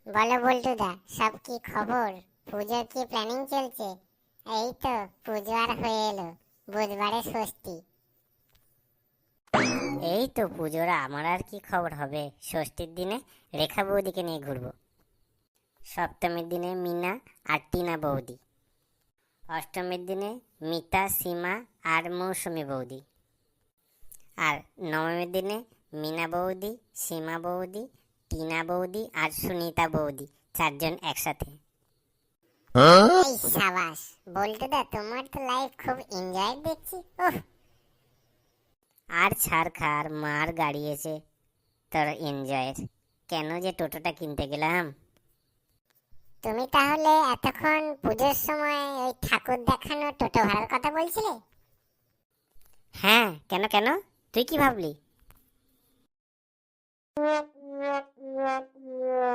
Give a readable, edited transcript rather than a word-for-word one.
বলো বল্টুদা, সব কি খবর? পুজোর কি প্ল্যানিং চলছে? এই তো পুজো আর হয়ে এলো, বুধবারে ষষ্ঠী। এই তো পুজোর আমার আর কি খবর হবে। ষষ্ঠীর দিনে রেখা বৌদিকে নিয়ে ঘুরবো। সপ্তমীর দিনে মিনা আর টিনা বৌদি। অষ্টমীর দিনে মিতা, সীমা আর মৌসুমী বৌদি। আর নবমীর দিনে মিনা বৌদি, সীমা বৌদি, টিনা বৌদি আর সুনিতা বৌদি, চারজন একসাথে। এই সাবাস বল্টুদা, তোমার তো লাইফ খুব এনজয় দেখছি। ওহ, আর ছাড় খার মার গাড়িয়েছে তোর এনজয়ের। কেন যে টোটোটা কিনতে গেলাম। তুমি তাহলে এতক্ষণ পুজোর সময় ওই ঠাকুর দেখানো টোটো ভাড়ার কথা বলছিলে? হ্যাঁ, কেন কেন, তুই কি ভাবলি?